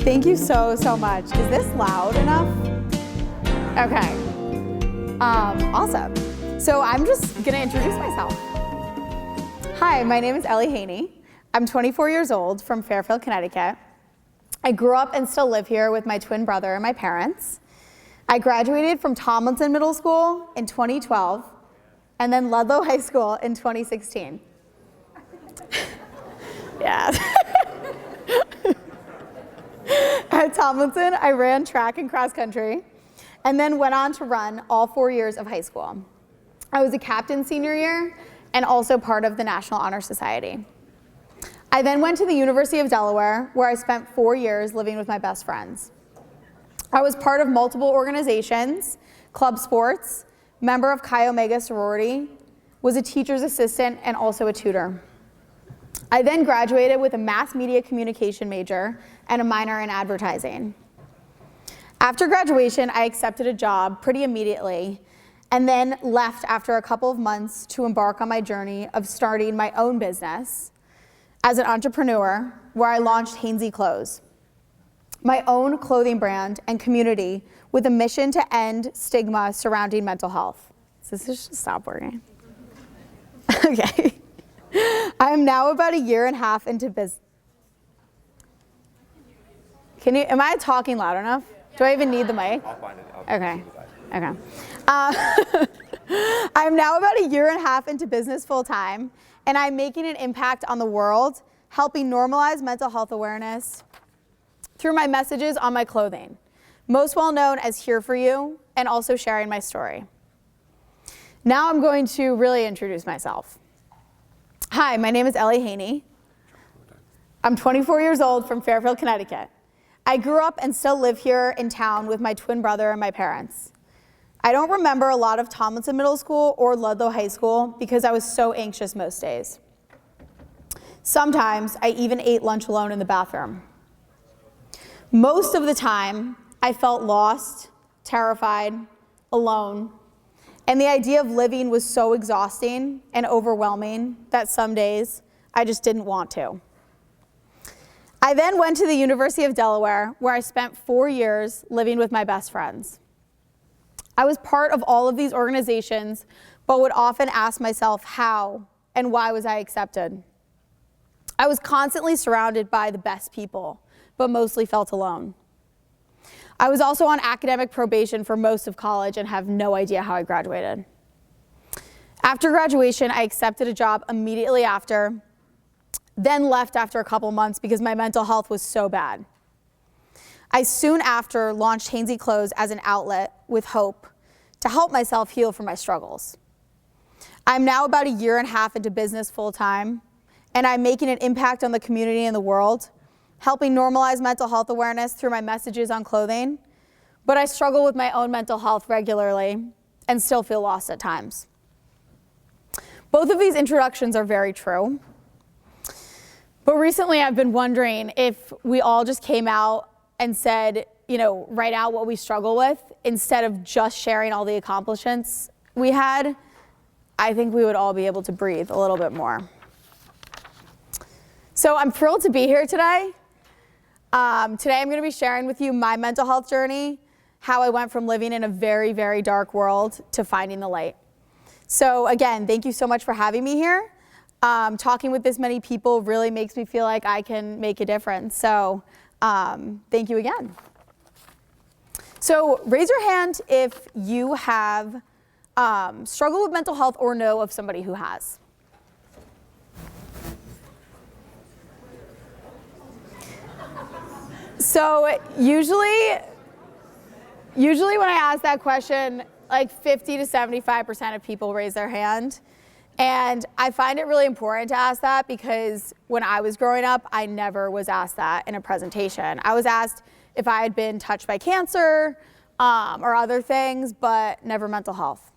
Thank you so much. Is this loud enough? Okay. Awesome. So I'm just gonna introduce myself. Hi, my name is Haney. I'm 24 years old from Fairfield, Connecticut. I grew up and still live here with my twin brother and my parents. I graduated from Tomlinson Middle School in 2012 and then Ludlow High School in 2016. Yeah. At Tomlinson, I ran track and cross country and then went on to run all 4 years of high school. I was a captain senior year and also part of the National Honor Society. I then went to the University of Delaware, where I spent 4 years living with my best friends. I was part of multiple organizations, club sports, member of Chi Omega sorority, was a teacher's assistant, and also a tutor. I then graduated with a mass media communication major and a minor in advertising. After graduation, I accepted a job pretty immediately and then left after a couple of months to embark on my journey of starting my own business as an entrepreneur, where I launched Haney Clothes, my own clothing brand and community with a mission to end stigma surrounding mental health. So this should stop working. Okay. I am now about a year and a half into business. Am I talking loud enough? Do I even need the mic? I'll find it. Okay. I'm now about a year and a half into business full time, and I'm making an impact on the world, helping normalize mental health awareness through my messages on my clothing, most well known as Here For You, and also sharing my story. Now I'm going to really introduce myself. Hi, my name is Haney. I'm 24 years old from Fairfield, Connecticut. I grew up and still live here in town with my twin brother and my parents. I don't remember a lot of Tomlinson Middle School or Ludlow High School because I was so anxious most days. Sometimes I even ate lunch alone in the bathroom. Most of the time, I felt lost, terrified, alone, and the idea of living was so exhausting and overwhelming that some days I just didn't want to. I then went to the University of Delaware, where I spent 4 years living with my best friends. I was part of all of these organizations, but would often ask myself how and why was I accepted. I was constantly surrounded by the best people, but mostly felt alone. I was also on academic probation for most of college and have no idea how I graduated. After graduation, I accepted a job immediately after, then left after a couple months because my mental health was so bad. I soon after launched Haney Clothes as an outlet with hope to help myself heal from my struggles. I'm now about a year and a half into business full time, and I'm making an impact on the community and the world, helping normalize mental health awareness through my messages on clothing, but I struggle with my own mental health regularly and still feel lost at times. Both of these introductions are very true, but recently I've been wondering if we all just came out and said, write out what we struggle with instead of just sharing all the accomplishments we had. I think we would all be able to breathe a little bit more. So I'm thrilled to be here today. Today I'm going to be sharing with you my mental health journey, how I went from living in a very, very dark world to finding the light. So again, thank you so much for having me here. Talking with this many people really makes me feel like I can make a difference. So thank you again. So raise your hand if you have struggled with mental health or know of somebody who has. So usually when I ask that question, like 50 to 75% of people raise their hand. And I find it really important to ask that because when I was growing up, I never was asked that in a presentation. I was asked if I had been touched by cancer or other things, but never mental health.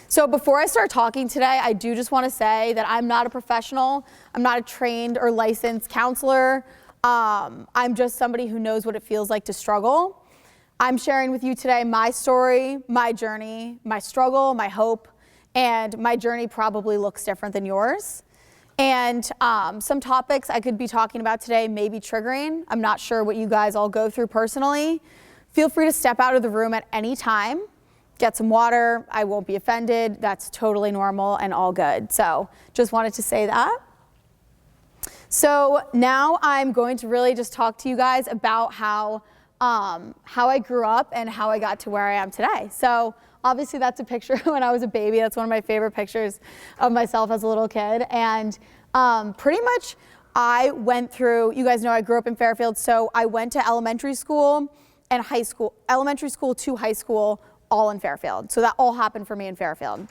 So before I start talking today, I do just want to say that I'm not a professional. I'm not a trained or licensed counselor. I'm just somebody who knows what it feels like to struggle. I'm sharing with you today my story, my journey, my struggle, my hope, and my journey probably looks different than yours. And some topics I could be talking about today may be triggering. I'm not sure what you guys all go through personally. Feel free to step out of the room at any time, get some water. I won't be offended. That's totally normal and all good. So just wanted to say that. So now I'm going to really just talk to you guys about how I grew up and how I got to where I am today. So obviously that's a picture when I was a baby. That's one of my favorite pictures of myself as a little kid. And pretty much I went through, you guys know I grew up in Fairfield, so I went to elementary school and high school, elementary school to high school, all in Fairfield. So that all happened for me in Fairfield.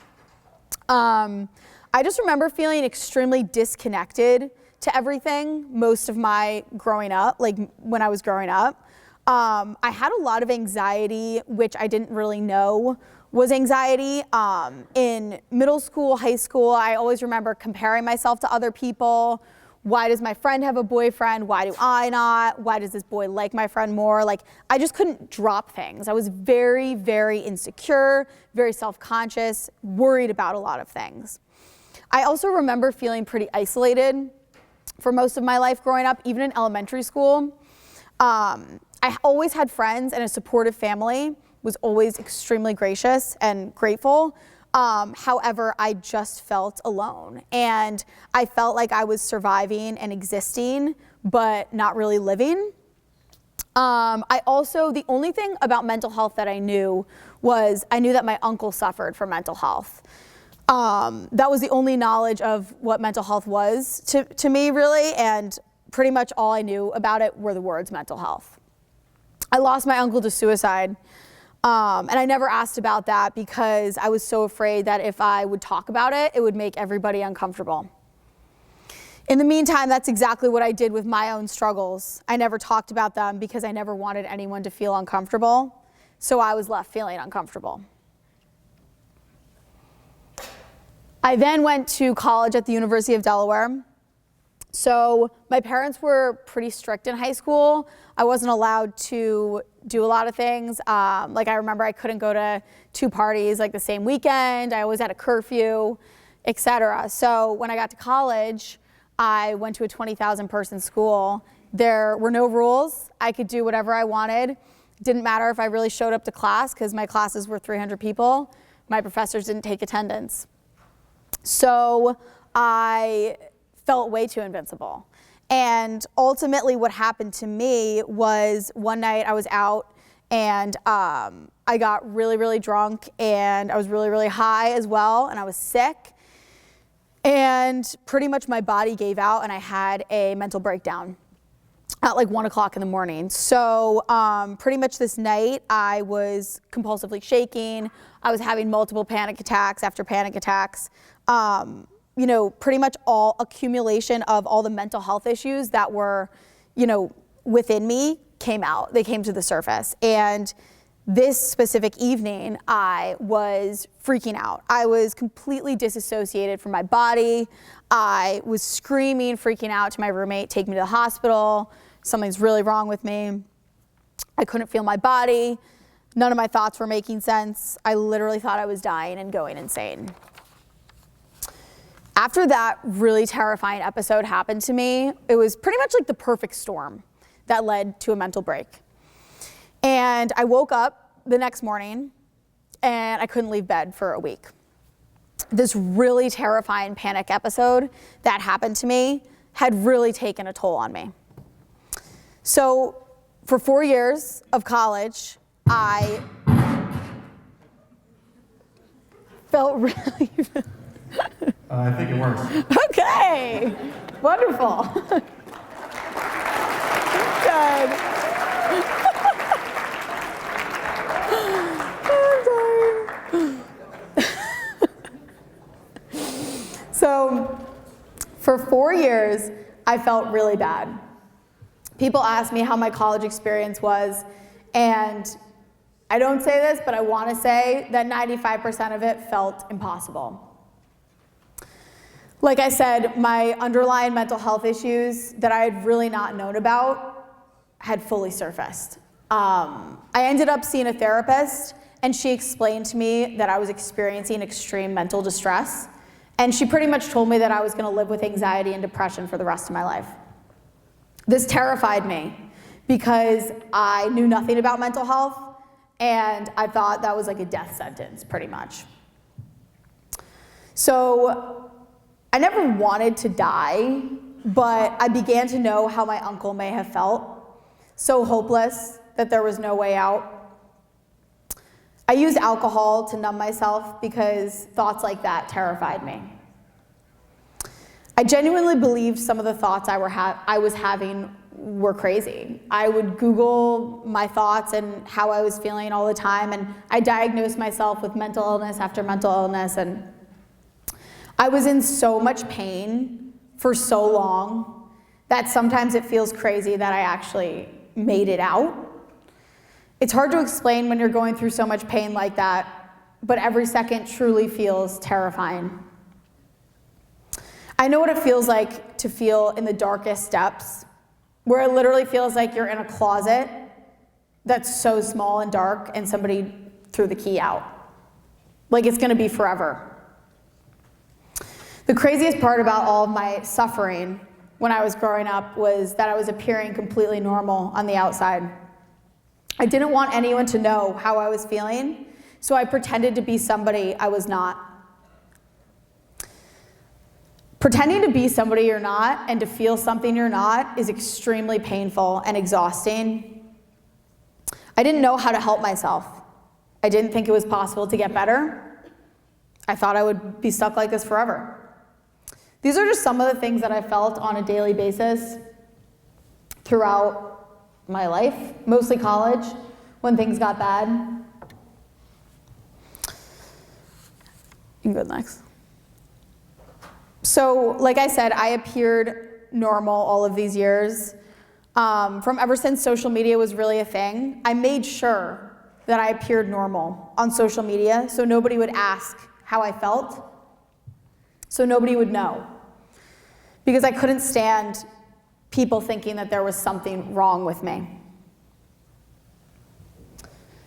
I just remember feeling extremely disconnected to everything most of my growing up, like when I was growing up. I had a lot of anxiety, which I didn't really know was anxiety. In middle school, high school, I always remember comparing myself to other people. Why does my friend have a boyfriend? Why do I not? Why does this boy like my friend more? Like, I just couldn't drop things. I was very, very insecure, very self-conscious, worried about a lot of things. I also remember feeling pretty isolated for most of my life growing up, even in elementary school. I always had friends and a supportive family, was always extremely gracious and grateful. However, I just felt alone, and I felt like I was surviving and existing, but not really living. The only thing about mental health that I knew was I knew that my uncle suffered from mental health. That was the only knowledge of what mental health was to me, really, and pretty much all I knew about it were the words mental health. I lost my uncle to suicide, and I never asked about that because I was so afraid that if I would talk about it, it would make everybody uncomfortable. In the meantime, that's exactly what I did with my own struggles. I never talked about them because I never wanted anyone to feel uncomfortable, so I was left feeling uncomfortable. I then went to college at the University of Delaware. So my parents were pretty strict in high school. I wasn't allowed to do a lot of things. Like I remember I couldn't go to 2 parties like the same weekend. I always had a curfew, etc. So when I got to college, I went to a 20,000 person school. There were no rules. I could do whatever I wanted. Didn't matter if I really showed up to class because my classes were 300 people. My professors didn't take attendance. So I felt way too invincible. And ultimately what happened to me was one night I was out and I got really, really drunk and I was really, really high as well, and I was sick. And pretty much my body gave out and I had a mental breakdown at like 1 o'clock in the morning. So pretty much this night I was compulsively shaking. I was having multiple panic attacks after panic attacks. Pretty much all accumulation of all the mental health issues that were, within me came out. They came to the surface. And this specific evening, I was freaking out. I was completely disassociated from my body. I was screaming, freaking out to my roommate, take me to the hospital. Something's really wrong with me. I couldn't feel my body. None of my thoughts were making sense. I literally thought I was dying and going insane. After that really terrifying episode happened to me, it was pretty much like the perfect storm that led to a mental break. And I woke up the next morning and I couldn't leave bed for a week. This really terrifying panic episode that happened to me had really taken a toll on me. So for 4 years of college, I felt really... I think it works. Okay, wonderful. Good. I'm sorry. So, for 4 years, I felt really bad. People ask me how my college experience was, and I don't say this, but I want to say that 95% of it felt impossible. Like I said, my underlying mental health issues that I had really not known about had fully surfaced. I ended up seeing a therapist, and she explained to me that I was experiencing extreme mental distress, And she pretty much told me that I was gonna live with anxiety and depression for the rest of my life. This terrified me because I knew nothing about mental health, and I thought that was like a death sentence, pretty much. So I never wanted to die, but I began to know how my uncle may have felt, so hopeless that there was no way out. I used alcohol to numb myself because thoughts like that terrified me. I genuinely believed some of the thoughts I was having were crazy. I would Google my thoughts and how I was feeling all the time, and I diagnosed myself with mental illness after mental illness, and I was in so much pain for so long that sometimes it feels crazy that I actually made it out. It's hard to explain when you're going through so much pain like that, but every second truly feels terrifying. I know what it feels like to feel in the darkest depths, where it literally feels like you're in a closet that's so small and dark and somebody threw the key out. Like it's gonna be forever. The craziest part about all of my suffering when I was growing up was that I was appearing completely normal on the outside. I didn't want anyone to know how I was feeling, so I pretended to be somebody I was not. Pretending to be somebody you're not and to feel something you're not is extremely painful and exhausting. I didn't know how to help myself. I didn't think it was possible to get better. I thought I would be stuck like this forever. These are just some of the things that I felt on a daily basis throughout my life, mostly college, when things got bad. You can go next. So, like I said, I appeared normal all of these years. From ever since social media was really a thing, I made sure that I appeared normal on social media so nobody would ask how I felt, so nobody would know. Because I couldn't stand people thinking that there was something wrong with me.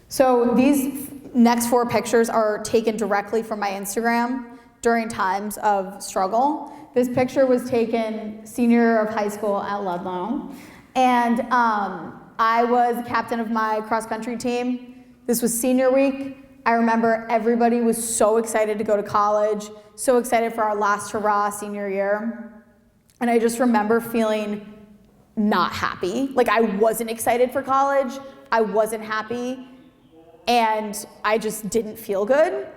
So these next 4 pictures are taken directly from my Instagram during times of struggle. This picture was taken senior year of high school at Ludlow, and I was captain of my cross-country team. This was senior week. I remember everybody was so excited to go to college, so excited for our last hurrah senior year. And I just remember feeling not happy. Like I wasn't excited for college, I wasn't happy, and I just didn't feel good,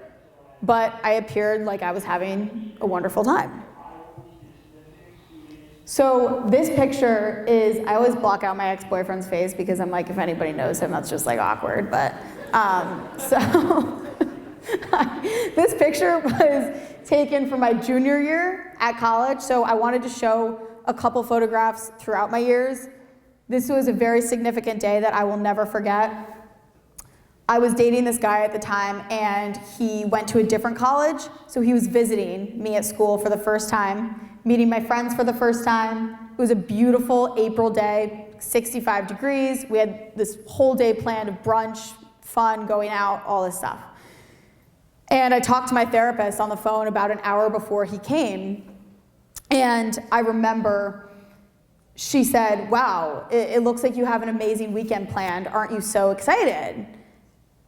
but I appeared like I was having a wonderful time. So this picture is, I always block out my ex-boyfriend's face because I'm like, if anybody knows him, that's just like awkward, but this picture was taken from my junior year at college, so I wanted to show a couple photographs throughout my years. This was a very significant day that I will never forget. I was dating this guy at the time, and he went to a different college, so he was visiting me at school for the first time, meeting my friends for the first time. It was a beautiful April day, 65 degrees. We had this whole day planned of brunch, fun, going out, all this stuff. And I talked to my therapist on the phone about an hour before he came, and I remember she said, wow, it looks like you have an amazing weekend planned. Aren't you so excited?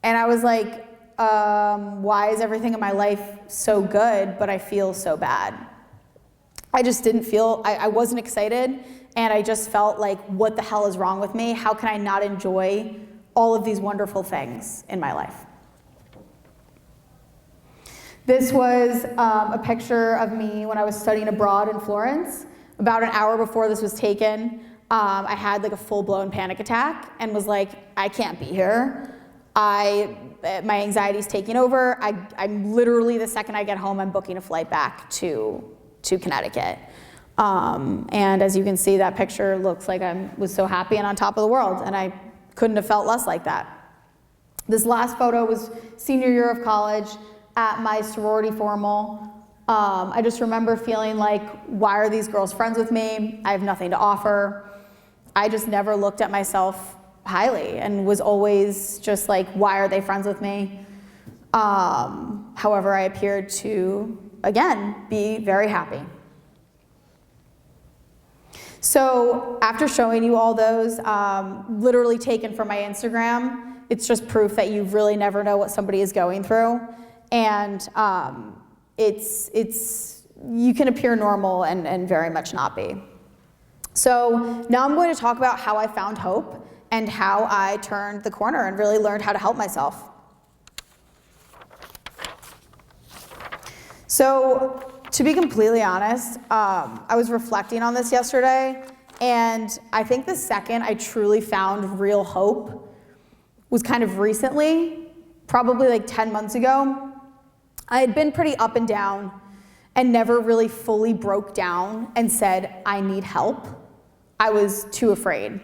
And I was like, why is everything in my life so good, but I feel so bad? I just didn't feel, I wasn't excited, and I just felt like, what the hell is wrong with me? How can I not enjoy all of these wonderful things in my life? This was a picture of me when I was studying abroad in Florence. About an hour before this was taken, I had like a full-blown panic attack and was like, I can't be here. My anxiety's taking over. I'm literally, the second I get home, I'm booking a flight back to Connecticut. And as you can see, that picture looks like I was so happy and on top of the world, and I couldn't have felt less like that. This last photo was senior year of college at my sorority formal. I just remember feeling like, why are these girls friends with me? I have nothing to offer. I just never looked at myself highly and was always just like, why are they friends with me? However, I appeared to again, be very happy. So after showing you all those, literally taken from my Instagram, it's just proof that you really never know what somebody is going through. And you can appear normal and very much not be. So now I'm going to talk about how I found hope and how I turned the corner and really learned how to help myself. So to be completely honest, I was reflecting on this yesterday, and I think the second I truly found real hope was kind of recently, probably like 10 months ago. I had been pretty up and down and never really fully broke down and said, I need help. I was too afraid.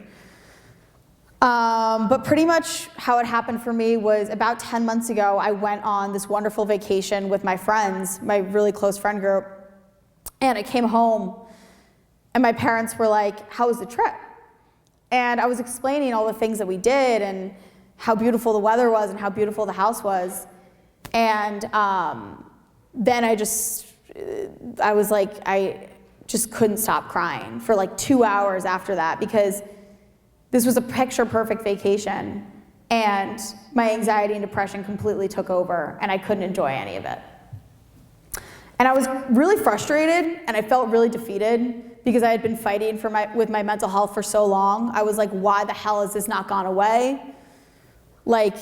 But pretty much how it happened for me was about 10 months ago, I went on this wonderful vacation with my friends, my really close friend group, and I came home and my parents were like, how was the trip? And I was explaining all the things that we did and how beautiful the weather was and how beautiful the house was. And then I just couldn't stop crying for like 2 hours after that, because this was a picture-perfect vacation, and my anxiety and depression completely took over, and I couldn't enjoy any of it. And I was really frustrated, and I felt really defeated because I had been fighting with my mental health for so long. I was like, why the hell has this not gone away? Like,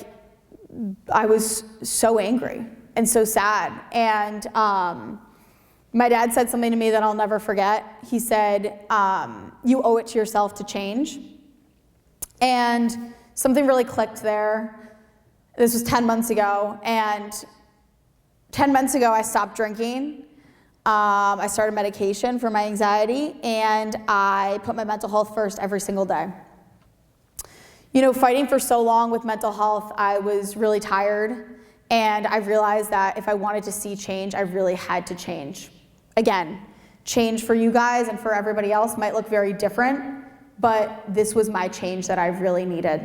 I was so angry and so sad. And my dad said something to me that I'll never forget. He said, you owe it to yourself to change. And something really clicked there. This was 10 months ago, and 10 months ago I stopped drinking. I started medication for my anxiety, and I put my mental health first every single day. You know, fighting for so long with mental health, I was really tired, and I realized that if I wanted to see change, I really had to change. Again, change for you guys and for everybody else might look very different, but this was my change that I really needed.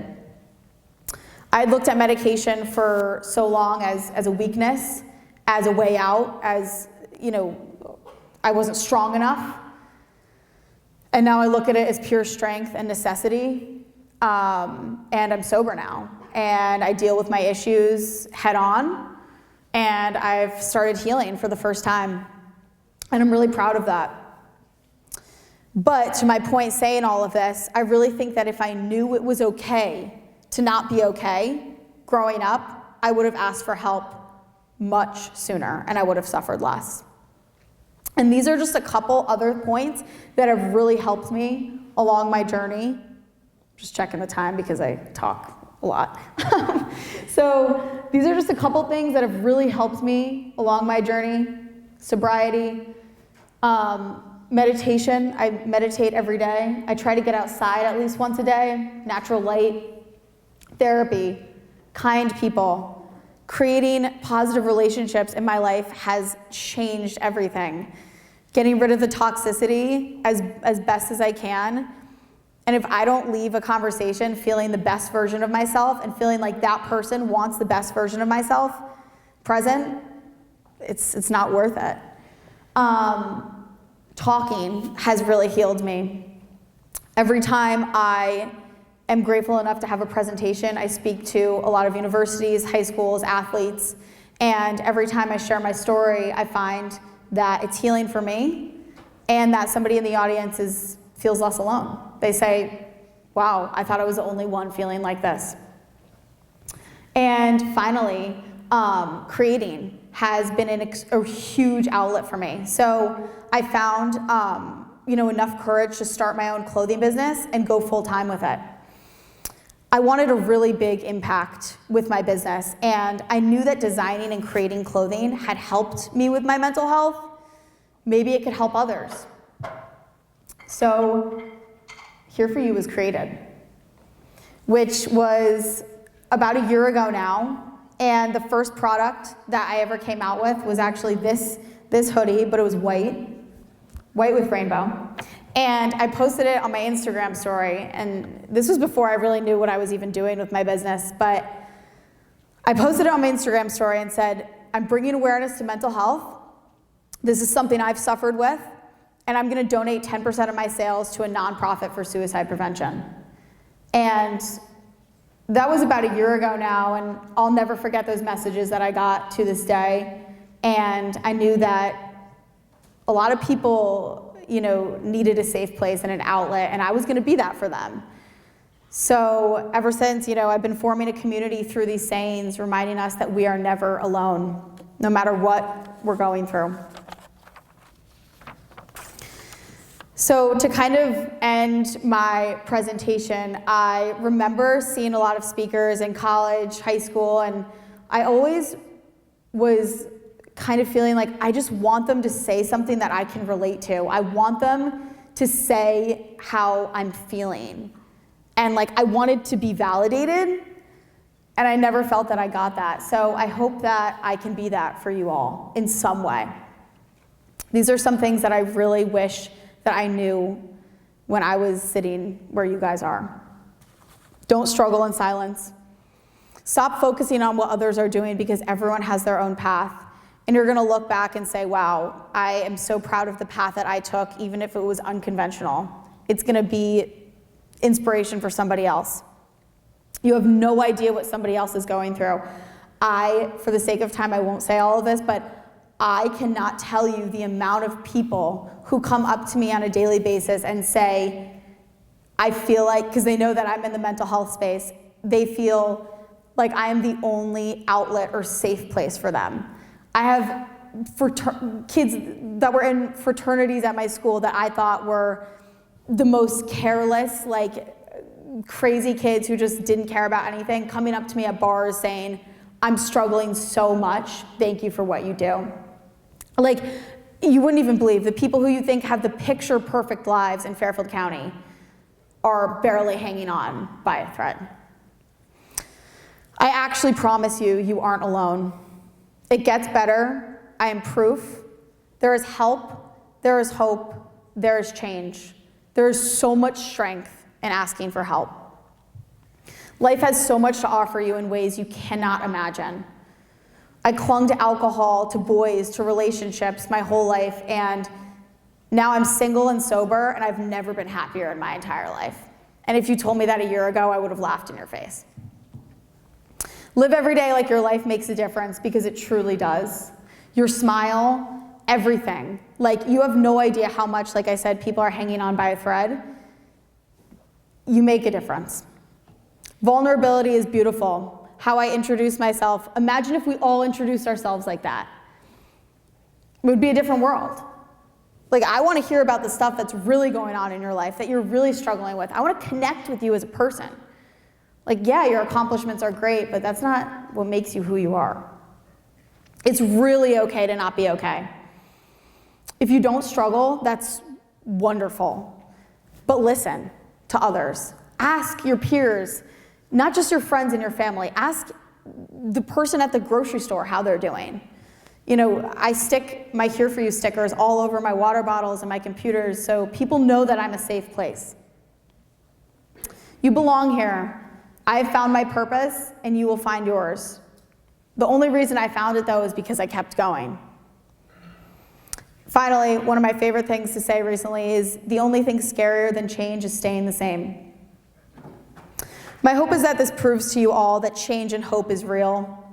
I had looked at medication for so long as a weakness, as a way out, as, you know, I wasn't strong enough. And now I look at it as pure strength and necessity. And I'm sober now. And I deal with my issues head on. And I've started healing for the first time. And I'm really proud of that. But to my point saying all of this, I really think that if I knew it was okay to not be okay growing up, I would have asked for help much sooner, and I would have suffered less. And these are just a couple other points that have really helped me along my journey. Just checking the time because I talk a lot. So these are just a couple things that have really helped me along my journey. Sobriety, meditation. I meditate every day. I try to get outside at least once a day. Natural light, therapy, kind people. Creating positive relationships in my life has changed everything. Getting rid of the toxicity as best as I can. And if I don't leave a conversation feeling the best version of myself and feeling like that person wants the best version of myself present, it's not worth it. Talking has really healed me. Every time I am grateful enough to have a presentation, I speak to a lot of universities, high schools, athletes, and every time I share my story, I find that it's healing for me and that somebody in the audience feels less alone. They say, wow, I thought I was the only one feeling like this. And finally, creating has been a huge outlet for me. So I found enough courage to start my own clothing business and go full time with it. I wanted a really big impact with my business, and I knew that designing and creating clothing had helped me with my mental health. Maybe it could help others. So Here For You was created, which was about a year ago now. And the first product that I ever came out with was actually this hoodie, but it was white with rainbow. And I posted it on my Instagram story, and this was before I really knew what I was even doing with my business, but I posted it on my Instagram story and said, I'm bringing awareness to mental health, This is something I've suffered with, and I'm gonna donate 10% of my sales to a nonprofit for suicide prevention. And that was about a year ago now, and I'll never forget those messages that I got to this day. And I knew that a lot of people, needed a safe place and an outlet, and I was gonna be that for them. So ever since, I've been forming a community through these sayings, reminding us that we are never alone, no matter what we're going through. So to kind of end my presentation, I remember seeing a lot of speakers in college, high school, and I always was kind of feeling like I just want them to say something that I can relate to. I want them to say how I'm feeling. And I wanted to be validated, and I never felt that I got that. So I hope that I can be that for you all in some way. These are some things that I really wish that I knew when I was sitting where you guys are. Don't struggle in silence. Stop focusing on what others are doing, because everyone has their own path. And you're gonna look back and say, wow, I am so proud of the path that I took, even if it was unconventional. It's gonna be inspiration for somebody else. You have no idea what somebody else is going through. For the sake of time, I won't say all of this, but I cannot tell you the amount of people who come up to me on a daily basis and say, I feel like, because they know that I'm in the mental health space, they feel like I am the only outlet or safe place for them. I have kids that were in fraternities at my school that I thought were the most careless, crazy kids who just didn't care about anything, coming up to me at bars saying, I'm struggling so much, thank you for what you do. You wouldn't even believe the people who you think have the picture perfect lives in Fairfield County are barely hanging on by a thread. I actually promise you, you aren't alone. It gets better. I am proof. There is help. There is hope. There is change. There is so much strength in asking for help. Life has so much to offer you in ways you cannot imagine. I clung to alcohol, to boys, to relationships my whole life, and now I'm single and sober, and I've never been happier in my entire life. And if you told me that a year ago, I would have laughed in your face. Live every day like your life makes a difference, because it truly does. Your smile, everything. You have no idea how much, like I said, people are hanging on by a thread. You make a difference. Vulnerability is beautiful. How I introduce myself. Imagine if we all introduced ourselves like that. It would be a different world. I want to hear about the stuff that's really going on in your life, that you're really struggling with. I want to connect with you as a person. Yeah, your accomplishments are great, but that's not what makes you who you are. It's really okay to not be okay. If you don't struggle, that's wonderful. But listen to others. Ask your peers, not just your friends and your family. Ask the person at the grocery store how they're doing. I stick my Here For You stickers all over my water bottles and my computers so people know that I'm a safe place. You belong here. I have found my purpose, and you will find yours. The only reason I found it, though, is because I kept going. Finally, one of my favorite things to say recently is the only thing scarier than change is staying the same. My hope is that this proves to you all that change and hope is real,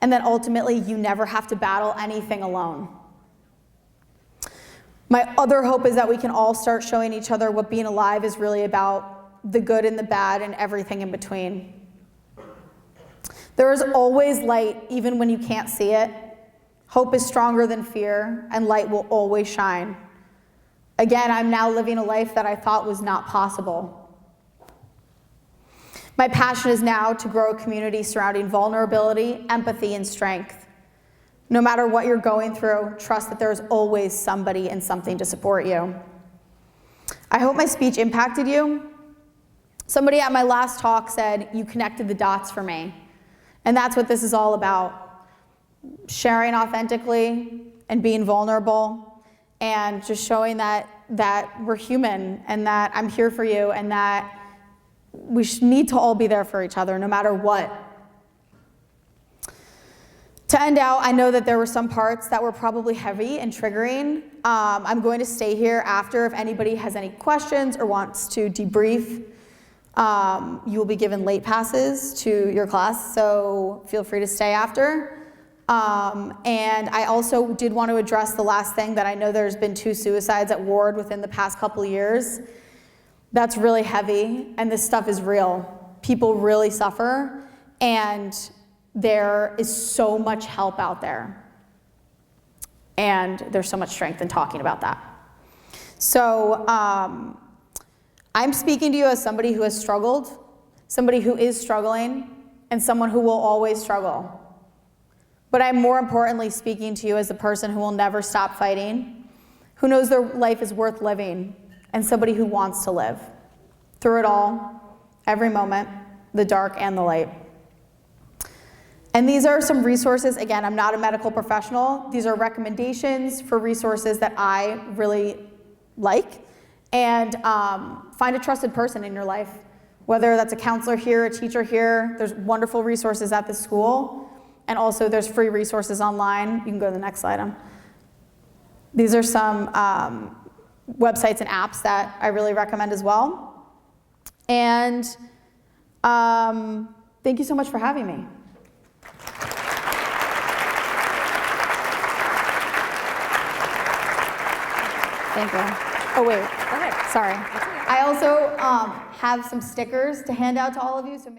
and that ultimately you never have to battle anything alone. My other hope is that we can all start showing each other what being alive is really about, the good and the bad and everything in between. There is always light, even when you can't see it. Hope is stronger than fear, and light will always shine. Again, I'm now living a life that I thought was not possible. My passion is now to grow a community surrounding vulnerability, empathy, and strength. No matter what you're going through, trust that there's always somebody and something to support you. I hope my speech impacted you. Somebody at my last talk said, you connected the dots for me. And that's what this is all about. Sharing authentically and being vulnerable and just showing that we're human and that I'm here for you and that we need to all be there for each other no matter what. To end out, I know that there were some parts that were probably heavy and triggering. I'm going to stay here after if anybody has any questions or wants to debrief. You will be given late passes to your class, so feel free to stay after. And I also did want to address the last thing that I know there's been 2 suicides at Warde within the past couple years. That's really heavy, and this stuff is real. People really suffer, and there is so much help out there. And there's so much strength in talking about that. So I'm speaking to you as somebody who has struggled, somebody who is struggling, and someone who will always struggle. But I'm more importantly speaking to you as a person who will never stop fighting, who knows their life is worth living, and somebody who wants to live through it all, every moment, the dark and the light. And these are some resources. Again, I'm not a medical professional. These are recommendations for resources that I really like. And find a trusted person in your life, whether that's a counselor here, a teacher here. There's wonderful resources at the school. And also there's free resources online. You can go to the next slide. These are some websites and apps that I really recommend as well. And thank you so much for having me. Thank you. Oh, wait. Sorry. I also have some stickers to hand out to all of you. So